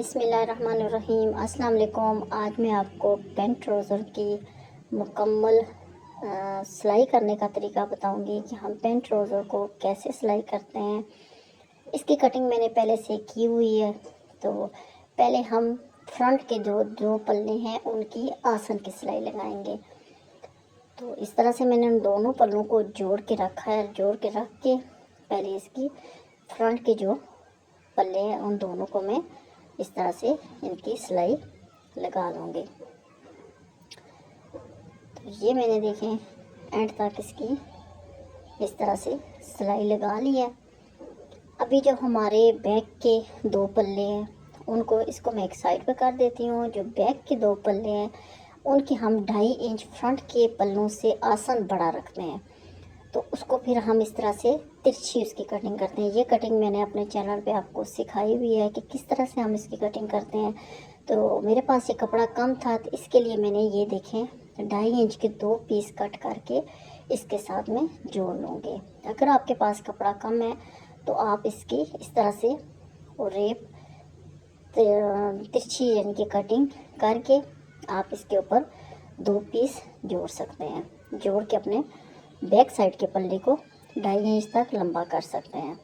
बिस्मिल्लाहिर्रहमानिर्रहीम। अस्सलाम वालेकुम। आज मैं आपको पेंट ट्राउज़र की मुकम्मल सिलाई करने का तरीका बताऊंगी कि हम पेंट ट्राउज़र को कैसे सिलाई करते हैं। इसकी कटिंग मैंने पहले से की हुई है। तो पहले हम फ्रंट के जो दो पल्ले हैं उनकी आसन की सिलाई लगाएंगे। तो इस तरह से मैंने उन दोनों पल्लों को जोड़ के रखा है। जोड़ के रख के पहले इसकी फ्रंट के जो पल्ले हैं उन दोनों को मैं इस तरह से इनकी सिलाई लगा लूँगी। तो ये मैंने देखें एंड तक इसकी इस तरह से सिलाई लगा ली है। अभी जो हमारे बैक के दो पल्ले हैं उनको इसको मैं एक साइड पे कर देती हूँ। जो बैक के दो पल्ले हैं उनकी हम 2.5 इंच फ्रंट के पल्लों से आसन बड़ा रखते हैं। तो उसको फिर हम इस तरह से तिरछी उसकी कटिंग करते हैं। ये कटिंग मैंने अपने चैनल पे आपको सिखाई हुई है कि किस तरह से हम इसकी कटिंग करते हैं। तो मेरे पास ये कपड़ा कम था तो इसके लिए मैंने ये देखें 2.5 इंच के 2 पीस कट करके इसके साथ में जोड़ लूँगी। अगर आपके पास कपड़ा कम है तो आप इसकी इस तरह से और रेप तिरछी यानी कि कटिंग करके आप इसके ऊपर 2 पीस जोड़ सकते हैं। जोड़ के अपने बैक साइड के पल्ले को 2.5 इंच तक लंबा कर सकते हैं।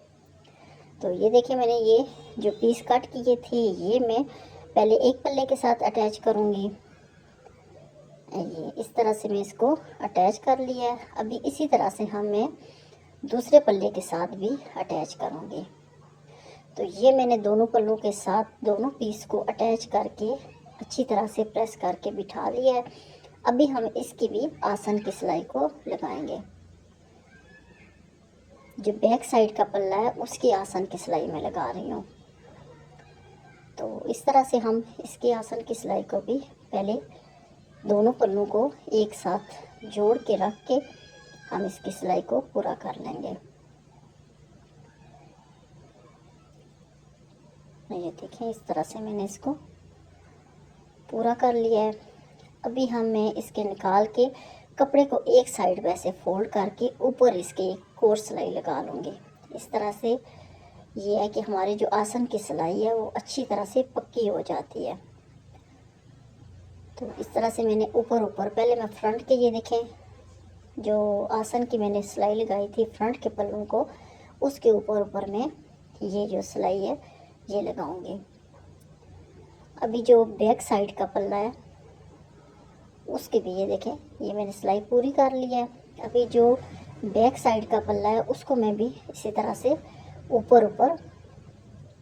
तो ये देखिए मैंने ये जो पीस कट किए थे ये मैं पहले एक पल्ले के साथ अटैच करूँगी। ये इस तरह से मैं इसको अटैच कर लिया है। अभी इसी तरह से मैं दूसरे पल्ले के साथ भी अटैच करूँगी। तो ये मैंने दोनों पल्लों के साथ दोनों पीस को अटैच करके अच्छी तरह से प्रेस करके बिठा लिया है। अभी हम इसकी भी आसन की सिलाई को लगाएंगे। जो बैक साइड का पल्ला है उसकी आसन की सिलाई मैं लगा रही हूँ। तो इस तरह से हम इसकी आसन की सिलाई को भी पहले दोनों पल्लों को एक साथ जोड़ के रख के हम इसकी सिलाई को पूरा कर लेंगे। ये देखें इस तरह से मैंने इसको पूरा कर लिया है। अभी मैं इसके निकाल के कपड़े को एक साइड वैसे फोल्ड करके ऊपर इसके एक और सिलाई लगा लूँगी। इस तरह से ये है कि हमारी जो आसन की सिलाई है वो अच्छी तरह से पक्की हो जाती है। तो इस तरह से मैंने ऊपर पहले मैं फ्रंट के ये देखें जो आसन की मैंने सिलाई लगाई थी फ्रंट के पल्लों को उसके ऊपर मैं ये जो सिलाई है ये लगाऊंगी। अभी जो बैक साइड का पल्ला है उसके भी ये देखें ये मैंने सिलाई पूरी कर ली है। अभी जो बैक साइड का पल्ला है उसको मैं भी इसी तरह से ऊपर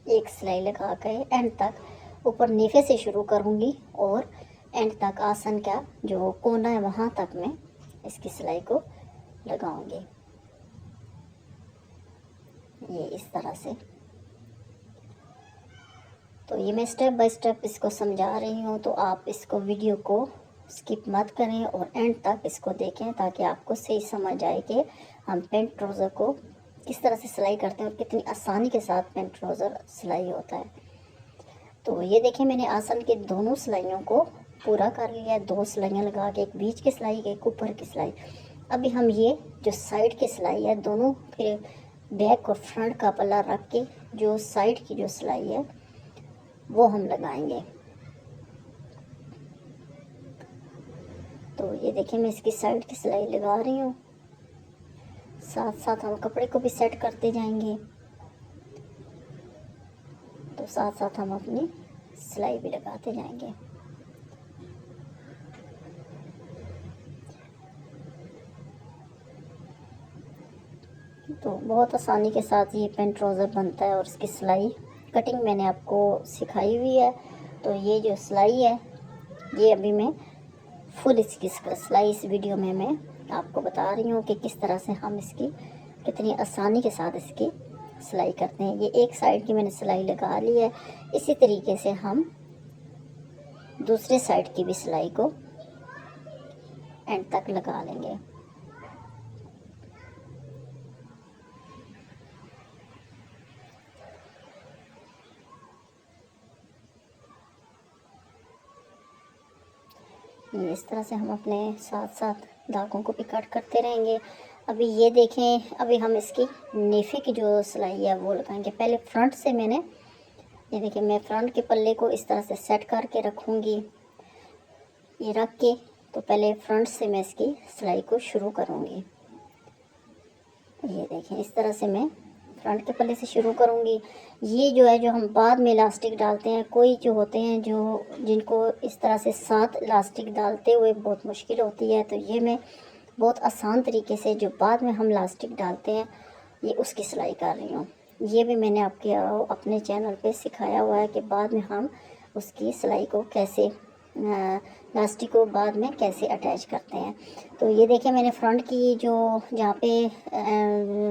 एक सिलाई लगा के एंड तक ऊपर नेफे से शुरू करूँगी और एंड तक आसन का जो कोना है वहाँ तक मैं इसकी सिलाई को लगाऊंगी। ये इस तरह से। तो ये मैं स्टेप बाय स्टेप इसको समझा रही हूँ। तो आप इसको वीडियो को स्किप मत करें और एंड तक इसको देखें ताकि आपको सही समझ आए कि हम पेंट ट्राउज़र को किस तरह से सिलाई करते हैं और कितनी आसानी के साथ पेंट ट्राउज़र सिलाई होता है। तो ये देखें मैंने आसन के दोनों सिलाइयों को पूरा कर लिया। 2 सिलाइयाँ लगा के एक बीच की सिलाई एक ऊपर की सिलाई। अभी हम ये जो साइड की सिलाई है दोनों फिर बैक और फ्रंट का पल्ला रख के जो साइड की जो सिलाई है वो हम लगाएंगे। तो ये देखिए मैं इसकी साइड की सिलाई लगा रही हूँ। साथ साथ हम कपड़े को भी सेट करते जाएंगे। तो साथ साथ हम अपनी सिलाई भी लगाते जाएंगे। तो बहुत आसानी के साथ ये पेंट ट्राउज़र बनता है और इसकी सिलाई कटिंग मैंने आपको सिखाई हुई है। तो ये जो सिलाई है ये अभी मैं फुल इसकी सिलाई इस वीडियो में मैं आपको बता रही हूँ कि किस तरह से हम इसकी कितनी आसानी के साथ इसकी सिलाई करते हैं। ये एक साइड की मैंने सिलाई लगा ली है। इसी तरीके से हम दूसरे साइड की भी सिलाई को एंड तक लगा लेंगे। ये इस तरह से हम अपने साथ साथ धागों को भी कट करते रहेंगे। अभी ये देखें अभी हम इसकी नेफे की जो सिलाई है वो लगाएंगे। पहले फ्रंट से मैंने ये देखिए मैं फ्रंट के पल्ले को इस तरह से सेट करके रखूँगी। ये रख के तो पहले फ्रंट से मैं इसकी सिलाई को शुरू करूँगी। ये देखें इस तरह से मैं फ्रंट के पल्ले से शुरू करूँगी। ये जो है जो हम बाद में इलास्टिक डालते हैं, कोई जो होते हैं जो जिनको इस तरह से साथ इलास्टिक डालते हुए बहुत मुश्किल होती है, तो ये मैं बहुत आसान तरीके से जो बाद में हम इलास्टिक डालते हैं ये उसकी सिलाई कर रही हूँ। ये भी मैंने आपके अपने चैनल पे सिखाया हुआ है कि बाद में हम उसकी सिलाई को कैसे इलास्टिक को बाद में कैसे अटैच करते हैं। तो ये देखिए मैंने फ्रंट की जो जहाँ पे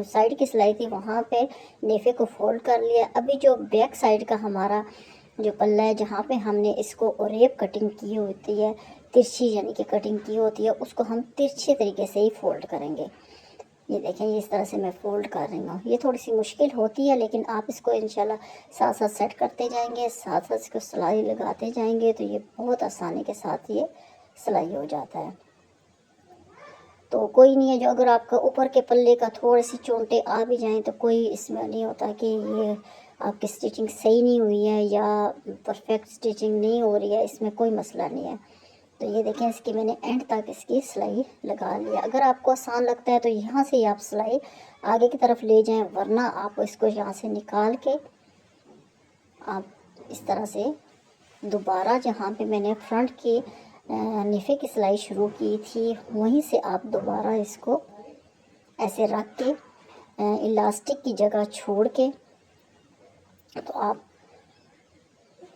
साइड की सिलाई थी वहाँ पे नेफे को फोल्ड कर लिया। अभी जो बैक साइड का हमारा जो पल्ला है जहाँ पे हमने इसको ओरेप कटिंग की होती है, तिरछी यानी कि कटिंग की होती है, उसको हम तिरछे तरीके से ही फोल्ड करेंगे। ये देखें इस तरह से मैं फ़ोल्ड कर रही हूँ। ये थोड़ी सी मुश्किल होती है लेकिन आप इसको इंशाल्लाह साथ साथ सेट करते जाएंगे, साथ साथ इसको सिलाई लगाते जाएंगे तो ये बहुत आसानी के साथ ये सिलाई हो जाता है। तो कोई नहीं है जो अगर आपका ऊपर के पल्ले का थोड़ी सी चोंटे आ भी जाएं तो कोई इसमें नहीं होता कि ये आपकी स्टिचिंग सही नहीं हुई है या परफेक्ट स्टिचिंग नहीं हो रही है, इसमें कोई मसला नहीं है। तो ये देखें इसकी मैंने एंड तक इसकी सिलाई लगा लिया। अगर आपको आसान लगता है तो यहाँ से ही आप सिलाई आगे की तरफ ले जाएं, वरना आप इसको यहाँ से निकाल के आप इस तरह से दोबारा जहाँ पे मैंने फ्रंट की निफे की सिलाई शुरू की थी वहीं से आप दोबारा इसको ऐसे रख के इलास्टिक की जगह छोड़ के तो आप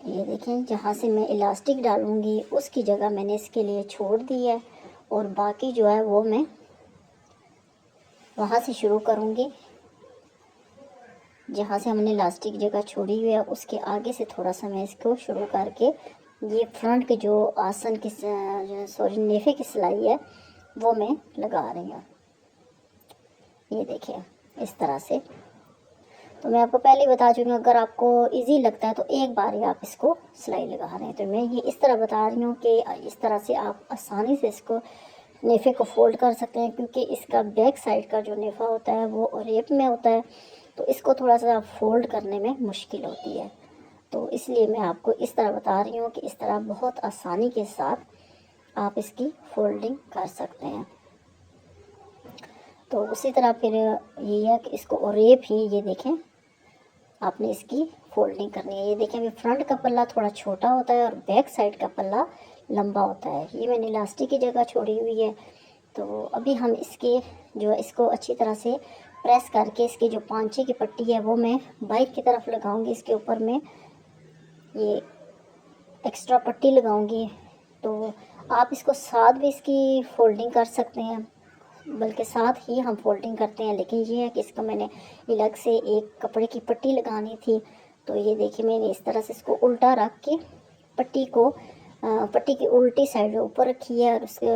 ये देखें जहाँ से मैं इलास्टिक डालूँगी उसकी जगह मैंने इसके लिए छोड़ दी है और बाकी जो है वो मैं वहाँ से शुरू करूँगी जहाँ से हमने इलास्टिक जगह छोड़ी हुई है उसके आगे से थोड़ा सा मैं इसको शुरू करके ये फ्रंट के जो आसन की सॉरी नेफे की सिलाई है वो मैं लगा रही हूँ। ये देखिए इस तरह से। तो मैं आपको पहले ही बता चुकी हूँ अगर आपको इजी लगता है तो एक बार ही आप इसको सिलाई लगा रहे हैं। तो मैं ये इस तरह बता रही हूँ कि इस तरह से आप आसानी से इसको नेफे को फोल्ड कर सकते हैं, क्योंकि इसका बैक साइड का जो नेफा होता है वो रेप में होता है तो इसको थोड़ा सा फोल्ड करने में मुश्किल होती है। तो इसलिए मैं आपको इस तरह बता रही हूँ कि इस तरह बहुत आसानी के साथ आप इसकी फोल्डिंग कर सकते हैं। तो उसी तरह फिर ये है कि इसको रेप ही ये देखें आपने इसकी फोल्डिंग करनी है। ये देखें अभी फ्रंट का पल्ला थोड़ा छोटा होता है और बैक साइड का पल्ला लंबा होता है। ये मैंने इलास्टिक की जगह छोड़ी हुई है। तो अभी हम इसके जो इसको अच्छी तरह से प्रेस करके इसकी जो पांचे की पट्टी है वो मैं बाइक की तरफ लगाऊंगी। इसके ऊपर मैं ये एक्स्ट्रा पट्टी लगाऊंगी। तो आप इसको साथ भी इसकी फोल्डिंग कर सकते हैं, बल्कि साथ ही हम फोल्डिंग करते हैं, लेकिन ये है कि इसको मैंने अलग से एक कपड़े की पट्टी लगानी थी। तो ये देखिए मैंने इस तरह से इसको उल्टा रख के पट्टी की उल्टी साइड ऊपर रखी है और उसके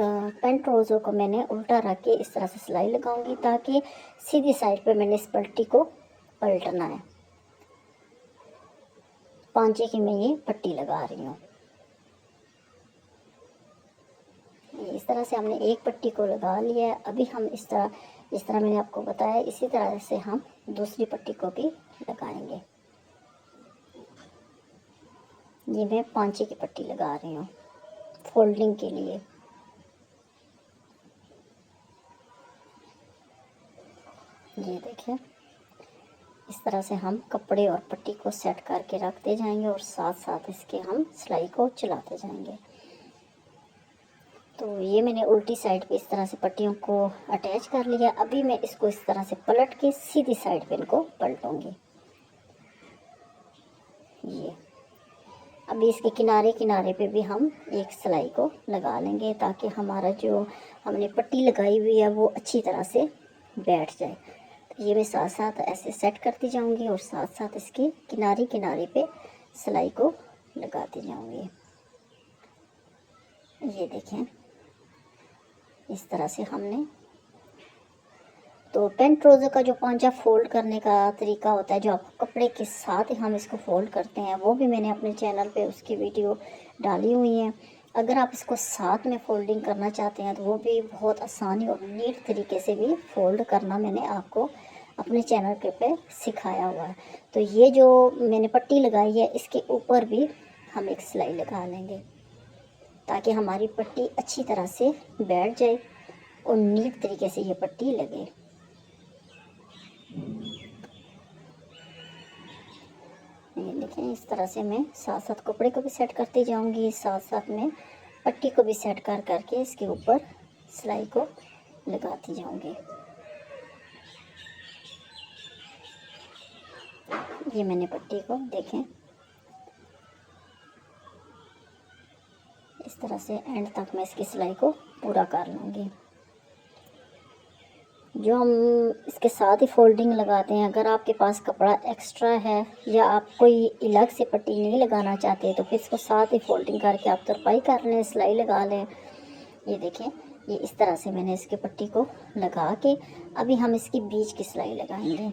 पेंट रोज़ों को मैंने उल्टा रख के इस तरह से सिलाई लगाऊंगी ताकि सीधी साइड पे मैंने इस पट्टी को पलटना है। पांचे की मैं ये पट्टी लगा रही हूँ। इस तरह से हमने एक पट्टी को लगा लिया है। अभी हम इस तरह मैंने आपको बताया इसी तरह से हम दूसरी पट्टी को भी लगाएंगे। ये मैं पांचे की पट्टी लगा रही हूँ फोल्डिंग के लिए। ये देखिए इस तरह से हम कपड़े और पट्टी को सेट करके रखते जाएंगे और साथ साथ इसके हम सिलाई को चलाते जाएंगे। तो ये मैंने उल्टी साइड पे इस तरह से पट्टियों को अटैच कर लिया। अभी मैं इसको इस तरह से पलट के सीधी साइड पे इनको पलटूंगी। ये अभी इसके किनारे किनारे पे भी हम एक सिलाई को लगा लेंगे ताकि हमारा जो हमने पट्टी लगाई हुई है वो अच्छी तरह से बैठ जाए। तो ये मैं साथ साथ ऐसे सेट करती जाऊंगी और साथ साथ इसके किनारे किनारे पे सिलाई को लगाती जाऊंगी। ये देखें इस तरह से हमने तो पेंट ट्राउज़र का जो पांचा फोल्ड करने का तरीका होता है जो आप कपड़े के साथ ही हम इसको फोल्ड करते हैं वो भी मैंने अपने चैनल पे उसकी वीडियो डाली हुई है। अगर आप इसको साथ में फोल्डिंग करना चाहते हैं तो वो भी बहुत आसानी और नीट तरीके से भी फोल्ड करना मैंने आपको अपने चैनल के पे सिखाया हुआ है। तो ये जो मैंने पट्टी लगाई है इसके ऊपर भी हम एक सिलाई लगा लेंगे ताकि हमारी पट्टी अच्छी तरह से बैठ जाए और नीट तरीके से ये पट्टी लगे। ये देखें, इस तरह से मैं साथ साथ कपड़े को भी सेट करती जाऊंगी, साथ साथ में पट्टी को भी सेट कर करके इसके ऊपर सिलाई को लगाती जाऊंगी। ये मैंने पट्टी को देखें इस तरह से एंड तक मैं इसकी सिलाई को पूरा कर लूँगी। जो हम इसके साथ ही फोल्डिंग लगाते हैं, अगर आपके पास कपड़ा एक्स्ट्रा है या आप कोई अलग से पट्टी नहीं लगाना चाहते तो फिर इसको साथ ही फोल्डिंग करके आप तुरपाई कर लें, सिलाई लगा लें। ये देखें, ये इस तरह से मैंने इसकी पट्टी को लगा के अभी हम इसकी बीच की सिलाई लगाएंगे।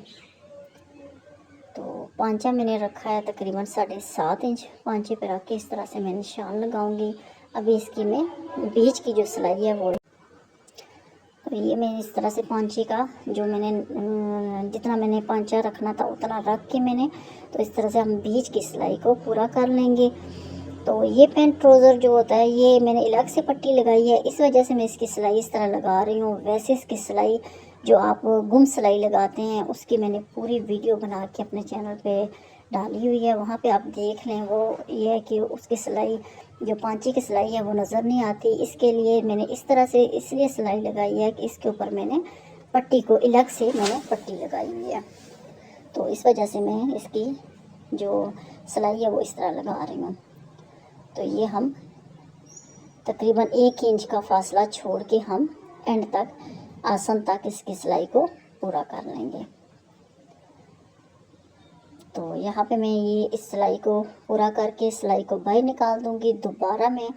तो पांचा मैंने रखा है तकरीबन 7.5 इंच पांचे पे रख के इस तरह से मैं निशान लगाऊंगी। अभी इसकी मैं बीच की जो सिलाई है वो, तो ये मैं इस तरह से पांचे का जो मैंने जितना मैंने पांचा रखना था उतना रख के मैंने, तो इस तरह से हम बीच की सिलाई को पूरा कर लेंगे। तो ये पैंट ट्राउज़र जो होता है ये मैंने अलग से पट्टी लगाई है, इस वजह से मैं इसकी सिलाई इस तरह लगा रही हूँ। वैसे इसकी सिलाई जो आप गुम सिलाई लगाते हैं उसकी मैंने पूरी वीडियो बना के अपने चैनल पे डाली हुई है, वहाँ पे आप देख लें। वो ये है कि उसकी सिलाई जो पांचे की सिलाई है वो नज़र नहीं आती, इसके लिए मैंने इस तरह से इसलिए सिलाई लगाई है कि इसके ऊपर मैंने पट्टी को अलग से मैंने पट्टी लगाई हुई है। तो इस वजह से मैं इसकी जो सिलाई है वो इस तरह लगा रही हूँ। तो ये हम तकरीबन 1 इंच का फासला छोड़ के हम एंड तक आसन तक इसकी सिलाई को पूरा कर लेंगे। तो यहाँ पे मैं ये इस सिलाई को पूरा करके सिलाई को बाहर निकाल दूँगी। दोबारा मैं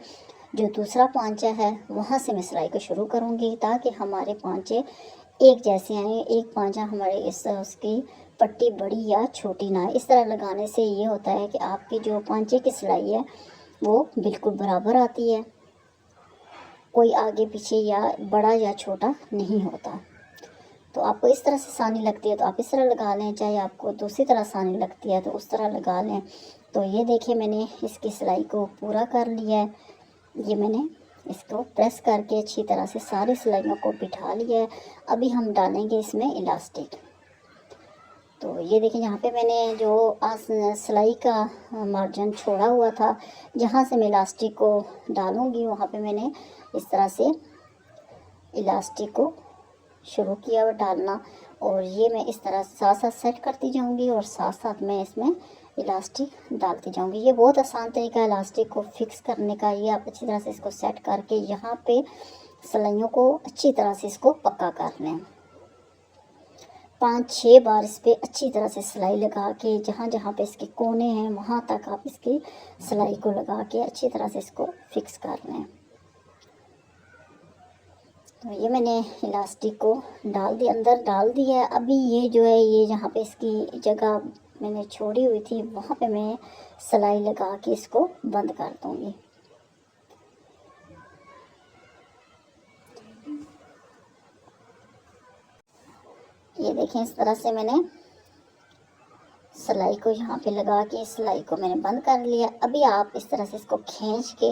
जो दूसरा पांचा है वहाँ से मैं सिलाई को शुरू करूँगी ताकि हमारे पांचे एक जैसे आए, एक पांचा हमारे इस उसकी पट्टी बड़ी या छोटी ना है। इस तरह लगाने से ये होता है कि आपकी जो पांचे की सिलाई है वो बिल्कुल बराबर आती है, कोई आगे पीछे या बड़ा या छोटा नहीं होता। तो आपको इस तरह से आसानी लगती है तो आप इस तरह लगा लें, चाहे आपको दूसरी तरह आसानी लगती है तो उस तरह लगा लें। तो ये देखिए मैंने इसकी सिलाई को पूरा कर लिया है। ये मैंने इसको प्रेस करके अच्छी तरह से सारी सिलाइयों को बिठा लिया है। अभी हम डालेंगे इसमें इलास्टिक। तो ये देखिए यहाँ पे मैंने जो सिलाई का मार्जिन छोड़ा हुआ था, जहाँ से मैं इलास्टिक को डालूँगी वहाँ पे मैंने इस तरह से इलास्टिक को शुरू किया हुआ डालना। और ये मैं इस तरह साथ साथ सेट करती जाऊँगी और साथ साथ मैं इसमें इलास्टिक डालती जाऊँगी। ये बहुत आसान तरीका है इलास्टिक को फिक्स करने का। ये आप अच्छी तरह से इसको सेट करके यहाँ पे सिलाइयों को अच्छी तरह से इसको पक्का कर लें। 5-6 बार इस पर अच्छी तरह से सिलाई लगा के जहाँ जहाँ पे इसके कोने हैं वहाँ तक आप इसकी सिलाई को लगा के अच्छी तरह से इसको फिक्स कर लें। तो ये मैंने इलास्टिक को अंदर डाल दिया है। अभी ये जो है ये जहाँ पे इसकी जगह मैंने छोड़ी हुई थी वहाँ पे मैं सिलाई लगा के इसको बंद कर दूँगी। ये देखें इस तरह से मैंने सिलाई को यहाँ पे लगा के सिलाई को मैंने बंद कर लिया। अभी आप इस तरह से इसको खींच के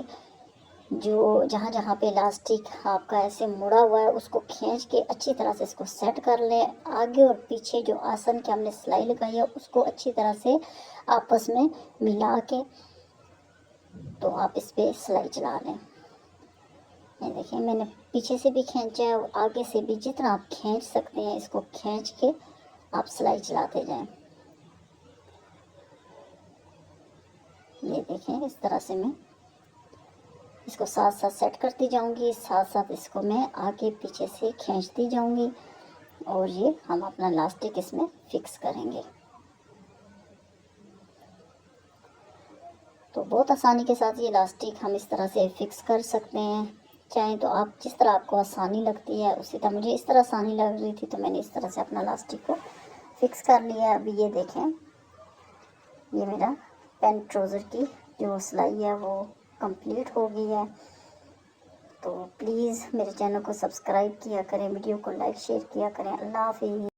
जो जहाँ जहाँ पे इलास्टिक आपका ऐसे मुड़ा हुआ है उसको खींच के अच्छी तरह से इसको सेट कर लें। आगे और पीछे जो आसन की हमने सिलाई लगाई है उसको अच्छी तरह से आपस में मिला के तो आप इस पर सिलाई चला लें। ये देखिए मैंने पीछे से भी खींचा है और आगे से भी, जितना आप खींच सकते हैं इसको खींच के आप सिलाई चलाते जाएं। ये देखें इस तरह से मैं इसको साथ साथ सेट करती जाऊंगी, साथ साथ इसको मैं आगे पीछे से खींचती जाऊंगी और ये हम अपना इलास्टिक इसमें फिक्स करेंगे। तो बहुत आसानी के साथ ये इलास्टिक हम इस तरह से फिक्स कर सकते हैं। चाहे तो आप जिस तरह आपको आसानी लगती है उसी तरह, मुझे इस तरह आसानी लग रही थी तो मैंने इस तरह से अपना इलास्टिक को फिक्स कर लिया। अभी ये देखें ये मेरा पैंट ट्राउज़र की जो सिलाई है वो कंप्लीट हो गई है। तो प्लीज़ मेरे चैनल को सब्सक्राइब किया करें, वीडियो को लाइक शेयर किया करें। अल्लाह हाफ़िज़।